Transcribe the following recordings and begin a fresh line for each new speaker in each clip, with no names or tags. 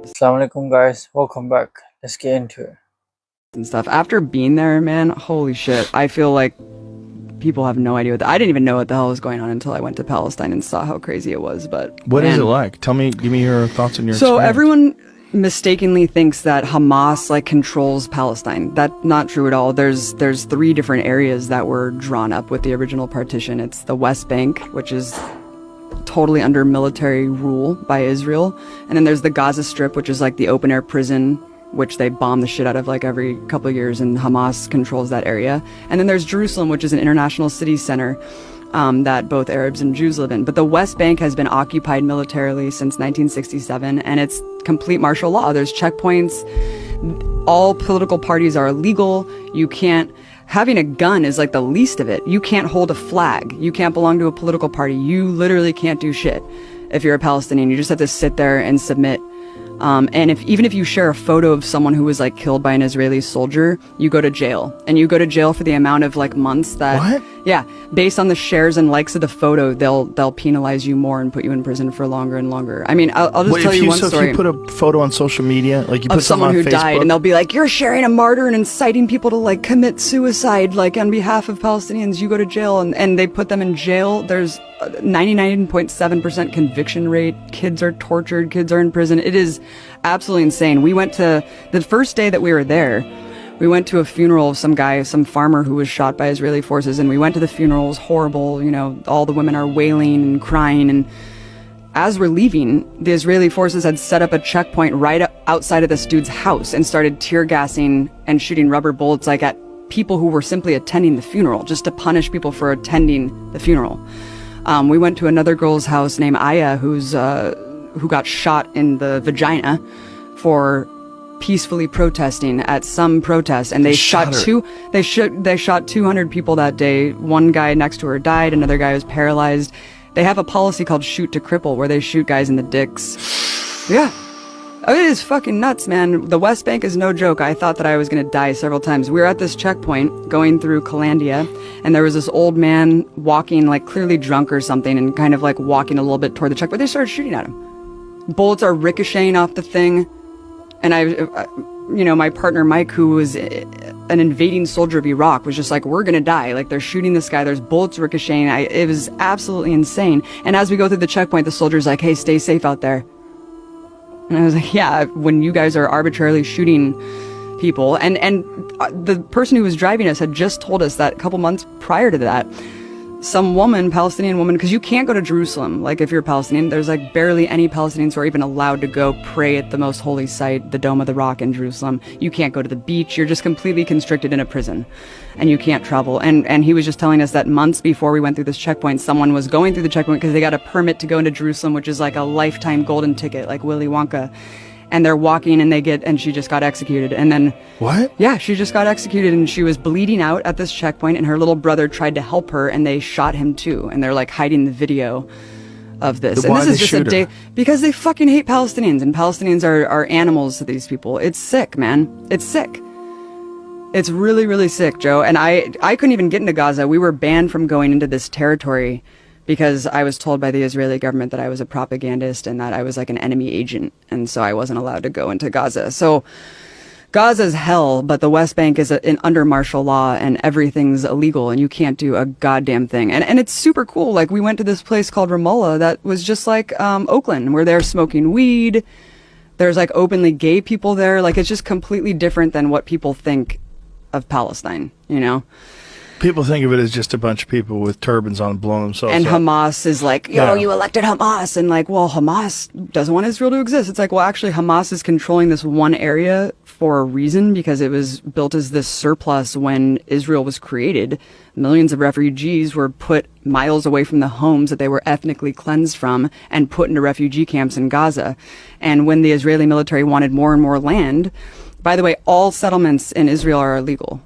Assalamualaikum guys, welcome back. Let's get into it.
And stuff. After being there, man, holy shit. I feel like people have no idea I didn't even know what the hell was going on until I went to Palestine and saw how crazy it was. But
what is it like? Give me your thoughts on your
So
experience.
everyone mistakenly thinks that Hamas like controls Palestine. That's not true at all. There's three different areas that were drawn up with the original partition. It's the West Bank, which is totally under military rule by Israel, and then there's the Gaza Strip, which is like the open air prison, which they bomb the shit out of like every couple of years, and Hamas controls that area. And then there's Jerusalem, which is an international city center that both Arabs and Jews live in. But the West Bank has been occupied militarily since 1967, and it's complete martial law. There's checkpoints. All political parties are illegal. You can't. Having a gun is like the least of it. You can't hold a flag. You can't belong to a political party. You literally can't do shit if you're a Palestinian. You just have to sit there and submit. And even if you share a photo of someone who was like killed by an Israeli soldier, you go to jail. And you go to jail for the amount of like months that...
What?
Yeah. Based on the shares and likes of the photo, they'll penalize you more and put you in prison for longer and longer. I mean, I'll just tell you one story.
If you put a photo on social media, like you put
of someone who
on Facebook,
died, and they'll be like, you're sharing a martyr and inciting people to like commit suicide, like on behalf of Palestinians, you go to jail. And they put them in jail. There's 99.7% conviction rate. Kids are tortured. Kids are in prison. It is absolutely insane. We went to, the first day that we were there, we went to a funeral of some guy, some farmer who was shot by Israeli forces, and we went to the funeral. It was horrible. You know, all the women are wailing and crying, and as we're leaving, the Israeli forces had set up a checkpoint right outside of this dude's house and started tear gassing and shooting rubber bullets like at people who were simply attending the funeral, just to punish people for attending the funeral. We went to another girl's house named Aya, who got shot in the vagina for peacefully protesting at some protest, and they shot 200 people that day. One guy next to her died, another guy was paralyzed. They have a policy called shoot to cripple, where they shoot guys in the dicks. Yeah. Oh, it is fucking nuts, man. The West Bank is no joke. I thought that I was gonna die several times. We were at this checkpoint going through Calandia, and there was this old man walking, like clearly drunk or something, and kind of like walking a little bit toward the checkpoint. They started shooting at him. Bullets are ricocheting off the thing. And my partner Mike, who was an invading soldier of Iraq, was just like, we're gonna die. Like, they're shooting this guy, there's bullets ricocheting. It was absolutely insane. And as we go through the checkpoint, the soldier's like, hey, stay safe out there. And I was like, yeah, when you guys are arbitrarily shooting people. And the person who was driving us had just told us that a couple months prior to that, some woman, Palestinian woman, because you can't go to Jerusalem. Like, if you're a Palestinian, there's like barely any Palestinians who are even allowed to go pray at the most holy site, the Dome of the Rock in Jerusalem. You can't go to the beach. You're just completely constricted in a prison, and you can't travel. And he was just telling us that months before we went through this checkpoint, someone was going through the checkpoint because they got a permit to go into Jerusalem, which is like a lifetime golden ticket, like Willy Wonka. And they're walking, and she just got executed. And then...
What?
Yeah, she just got executed, and she was bleeding out at this checkpoint, and her little brother tried to help her, and they shot him too. And they're like hiding the video of this.
Why
And this is
they
just a
shoot
day...
her?
Because they fucking hate Palestinians, and Palestinians are animals to these people. It's sick, man. It's sick. It's really, really sick, Joe. And I couldn't even get into Gaza. We were banned from going into this territory because I was told by the Israeli government that I was a propagandist and that I was like an enemy agent, and so I wasn't allowed to go into Gaza. So Gaza's hell, but the West Bank is under martial law, and everything's illegal, and you can't do a goddamn thing. And it's super cool. Like, we went to this place called Ramallah that was just like Oakland, where they're smoking weed. There's like openly gay people there. Like, it's just completely different than what people think of Palestine, you know?
People think of it as just a bunch of people with turbans on blowing themselves
And
up.
Hamas is like, yo, you elected Hamas. And like, well, Hamas doesn't want Israel to exist. It's like, well, actually, Hamas is controlling this one area for a reason, because it was built as this surplus when Israel was created. Millions of refugees were put miles away from the homes that they were ethnically cleansed from and put into refugee camps in Gaza. And when the Israeli military wanted more and more land, by the way, all settlements in Israel are illegal.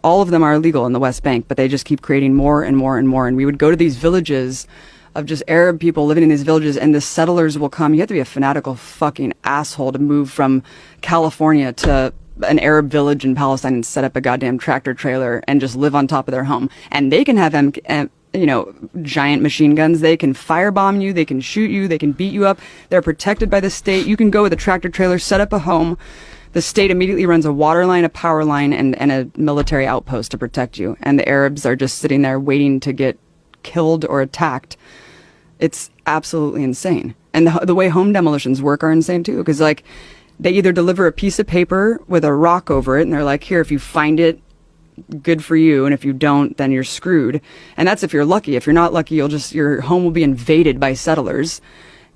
All of them are illegal in the West Bank, but they just keep creating more and more and more. And we would go to these villages of just Arab people living in these villages, and the settlers will come. You have to be a fanatical fucking asshole to move from California to an Arab village in Palestine and set up a goddamn tractor trailer and just live on top of their home. And they can have giant machine guns. They can firebomb you, they can shoot you, they can beat you up. They're protected by the state. You can go with a tractor trailer, set up a home. The state immediately runs a water line, a power line, and a military outpost to protect you. And the Arabs are just sitting there waiting to get killed or attacked. It's absolutely insane. And the way home demolitions work are insane too, because like they either deliver a piece of paper with a rock over it, and they're like, here, if you find it, good for you, and if you don't, then you're screwed. And that's if you're lucky. If you're not lucky, your home will be invaded by settlers,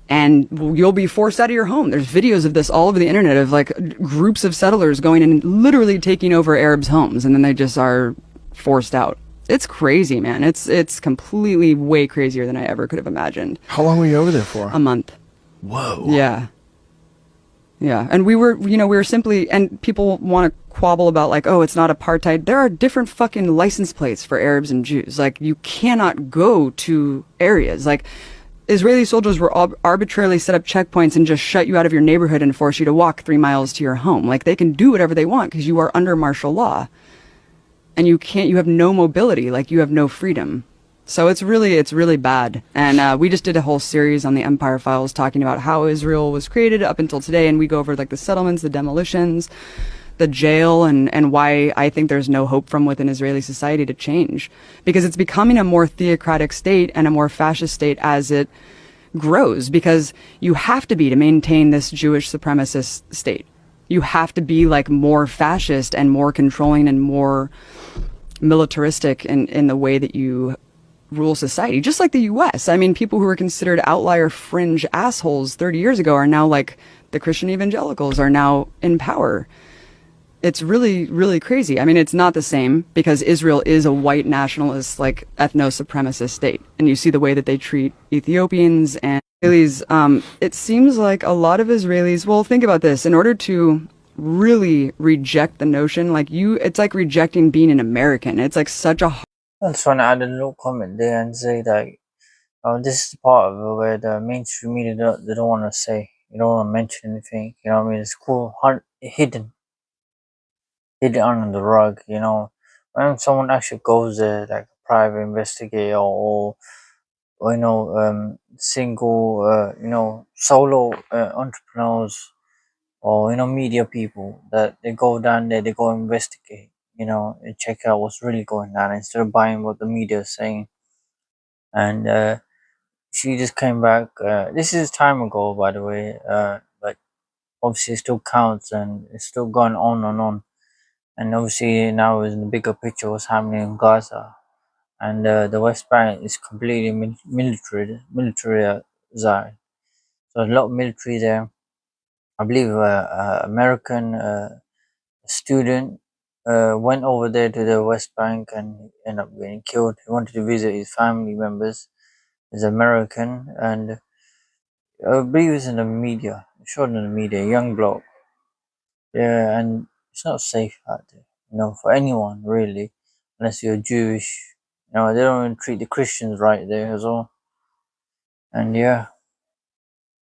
and you'll be forced out of your home. There's videos of this all over the internet of like groups of settlers going and literally taking over Arabs' homes, and then they just are forced out. It's crazy, man. It's completely way crazier than I ever could have imagined.
How long were you over there for?
A month.
Whoa.
Yeah. Yeah. And we were simply, and people want to quabble about like, oh, it's not apartheid. There are different fucking license plates for Arabs and Jews. Like, you cannot go to areas. Like, Israeli soldiers were arbitrarily set up checkpoints and just shut you out of your neighborhood and force you to walk 3 miles to your home. Like, they can do whatever they want because you are under martial law. And you have no mobility, like you have no freedom. So it's really bad. And we just did a whole series on the Empire Files talking about how Israel was created up until today. And we go over like the settlements, the demolitions, the jail, and why I think there's no hope from within Israeli society to change. Because it's becoming a more theocratic state and a more fascist state as it grows. Because you have to be to maintain this Jewish supremacist state. You have to be like more fascist and more controlling and more militaristic in the way that you rule society, just like the US. I mean, people who were considered outlier fringe assholes 30 years ago are now like the Christian evangelicals are now in power. It's really, really crazy. I mean, it's not the same because Israel is a white nationalist, like ethno-supremacist state. And you see the way that they treat Ethiopians and Israelis. It seems like a lot of Israelis, well, think about this, in order to really reject the notion, like it's like rejecting being an American. It's like such a
I just want to add a little comment there and say that this is the part of it where the mainstream media they don't want to say, you don't want to mention anything. You know what I mean? It's cool, hidden under the rug. You know, when someone actually goes there, like a private investigator or single, solo entrepreneurs. Or media people that they go down there, they go investigate, and check out what's really going on instead of buying what the media is saying. And she just came back. This is time ago, by the way, but obviously it still counts and it's still going on and on. And obviously now is in the bigger picture what's happening in Gaza, and the West Bank is completely militarized. So a lot of military there. I believe American student went over there to the West Bank and ended up getting killed. He wanted to visit his family members. He's American, and I believe it's in the media. Showed in the media, young bloke. Yeah, and it's not safe out there, for anyone really, unless you're Jewish. They don't even treat the Christians right there as well. And yeah.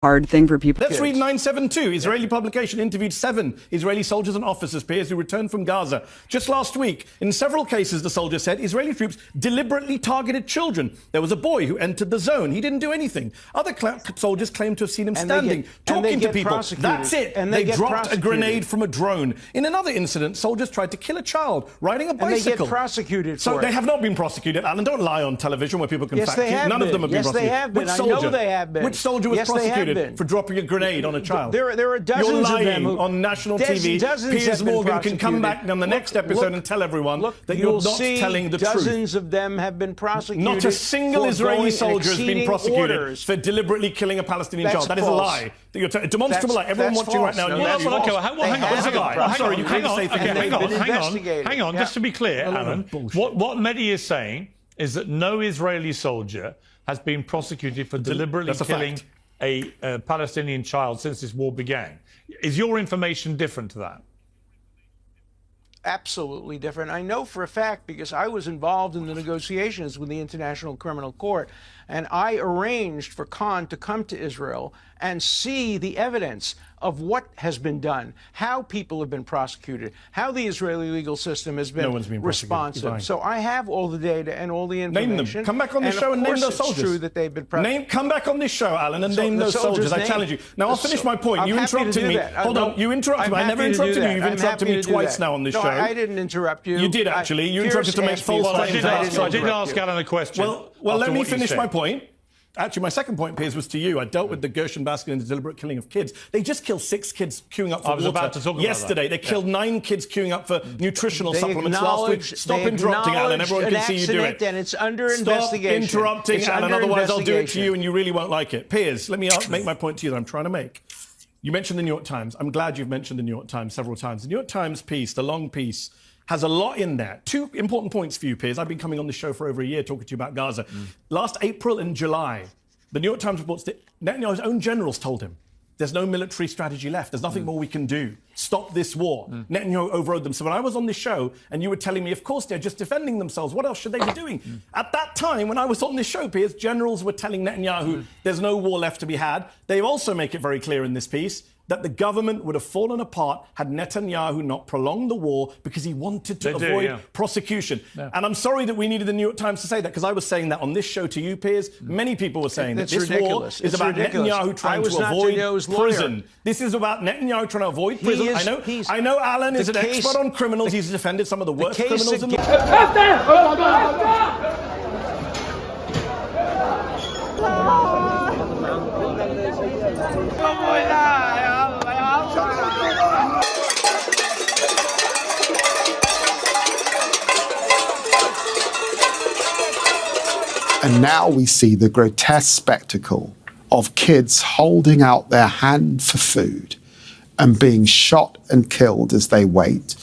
Hard thing for people.
Let's read 972. Israeli publication interviewed 7 Israeli soldiers and officers, peers who returned from Gaza. Just last week, in several cases, the soldier said, Israeli troops deliberately targeted children. There was a boy who entered the zone. He didn't do anything. Other soldiers claimed to have seen him standing, talking to people. That's it. And they dropped a grenade from a drone. In another incident, soldiers tried to kill a child riding a bicycle.
And they get prosecuted
So
for
they have not been prosecuted, Alan. Don't lie on television where people can
Yes,
fact
they
you.
have
None of them have been
Yes, they
prosecuted.
have been.
Which
I
soldier?
know they have been.
Which soldier was
Yes, they have
prosecuted
been.
for dropping a grenade on a child?
There are dozens
You're lying
of them who,
on national TV.
Dozens
Piers
have been
Morgan can come back on the next episode and tell everyone that you're not telling the truth.
Dozens of them have been prosecuted.
Not a single
for
Israeli
going
soldier has been prosecuted
orders.
for deliberately killing a Palestinian child. That is a
false.
lie. A demonstrable lie. Everyone
That's
watching right
false.
now
No,
knows.
that's false.
Hang on. It's a lie. I'm sorry, you can't say things.
Hang on. Just to be clear, Alan, what Mehdi is saying is that no Israeli soldier has been prosecuted for deliberately killing a Palestinian child since this war began. Is your information different to that?
Absolutely different. I know for a fact because I was involved in the negotiations with the International Criminal Court, and I arranged for Khan to come to Israel and see the evidence of what has been done, how people have been prosecuted, how the Israeli legal system has been, responsive. So I have all the data and all the information.
Name them. Come back on this show and name those soldiers.
It's true that they've been
Come back on this show, Alan, and name those soldiers. I challenge you. Now, I'll finish my point. You interrupted me. Hold on. You interrupted me. I never interrupted you. You've interrupted me twice now on this show.
I didn't interrupt you.
You did, actually. You interrupted to make false claims.
I did ask Alan a question.
Well, let me finish my point. Actually, my second point, Piers, was to you. I dealt with the Gershon Baskin and the deliberate killing of kids. They just killed 6 kids queuing up for water.
About to talk
yesterday.
About that.
They killed 9 kids queuing up for nutritional supplements last week. Stop interrupting, Alan. Everyone can see you do it.
And it's under investigation.
Stop interrupting, Alan. Otherwise, I'll do it to you and you really won't like it. Piers, let me make my point to you that I'm trying to make. You mentioned the New York Times. I'm glad you've mentioned the New York Times several times. The New York Times piece, the long piece, has a lot in there. 2 important points for you, Piers. I've been coming on the show for over a year talking to you about Gaza. Last April and July, the New York Times reports that Netanyahu's own generals told him, there's no military strategy left. There's nothing more we can do. Stop this war. Netanyahu overrode them. So when I was on this show and you were telling me, of course, they're just defending themselves. What else should they be doing? At that time, when I was on this show, Piers, generals were telling Netanyahu there's no war left to be had. They also make it very clear in this piece that the government would have fallen apart had Netanyahu not prolonged the war because he wanted to avoid prosecution. Yeah. And I'm sorry that we needed the New York Times to say that, because I was saying that on this show to you, Piers. Many people were saying that this war is about Netanyahu trying to avoid prison. This is about Netanyahu trying to avoid prison. I know Alan is an expert on criminals. He's defended some of the worst criminals in the
And now we see the grotesque spectacle of kids holding out their hand for food and being shot and killed as they wait.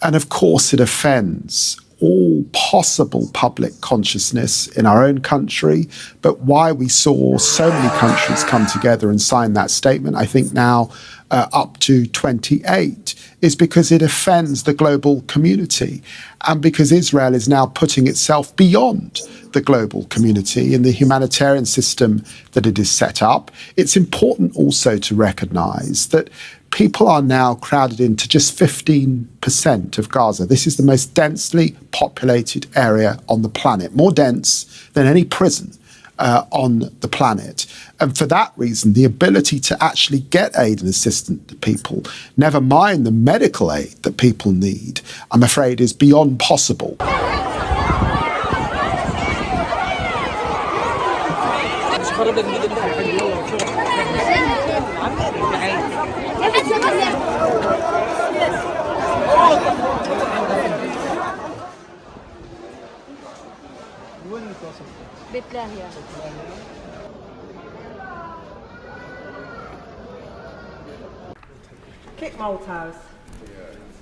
And of course, it offends all possible public consciousness in our own country. But why we saw so many countries come together and sign that statement, I think now up to 28, is because it offends the global community, and because Israel is now putting itself beyond the global community in the humanitarian system that it is set up. It's important also to recognize that people are now crowded into just 15% of Gaza. This is the most densely populated area on the planet, more dense than any prison on the planet. And for that reason, the ability to actually get aid and assistance to people, never mind the medical aid that people need, I'm afraid is beyond possible.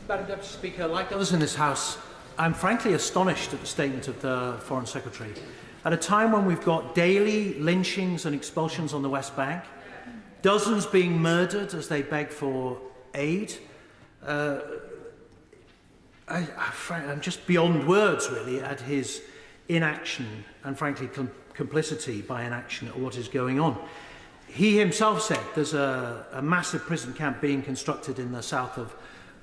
Madam Deputy Speaker, like others in this House, I'm frankly astonished at the statement of the Foreign Secretary. At a time when we've got daily lynchings and expulsions on the West Bank, dozens being murdered as they beg for aid, I'm just beyond words, really, at his inaction and, frankly, complicity by inaction at what is going on. He himself said there's a massive prison camp being constructed in the south of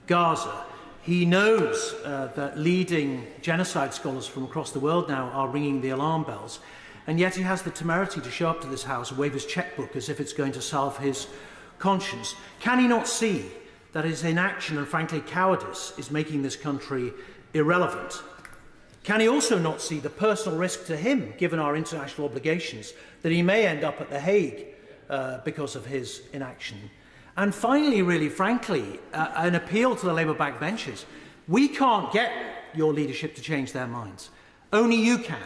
Gaza. He knows that leading genocide scholars from across the world now are ringing the alarm bells, and yet he has the temerity to show up to this House and wave his checkbook as if it's going to salve his conscience. Can he not see that his inaction and, frankly, cowardice is making this country irrelevant? Can he also not see the personal risk to him, given our international obligations, that he may end up at The Hague because of his inaction? And finally, really frankly, an appeal to the Labour backbenchers. We can't get your leadership to change their minds. Only you can,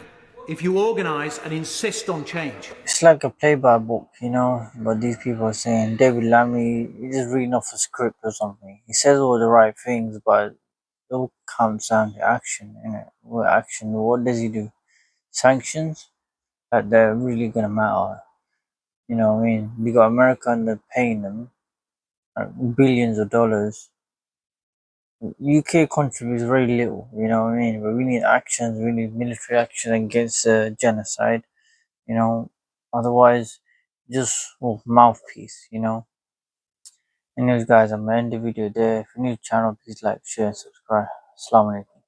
if you organise and insist on change.
It's like a play-by-book, you know, but these people are saying, David Lammy, he's just reading off a script or something. He says all the right things, but it all comes down to action, innit? What action? What does he do? Sanctions? That they're really going to matter. You know what I mean? We got America and they're paying them billions of dollars. UK contributes very little, you know what I mean? But we need actions, we need military action against genocide, you know. Otherwise, just mouthpiece, you know. Anyways guys, I'm gonna end the video there. If you're new to the channel, please like, share and subscribe. Assalamu alaikum.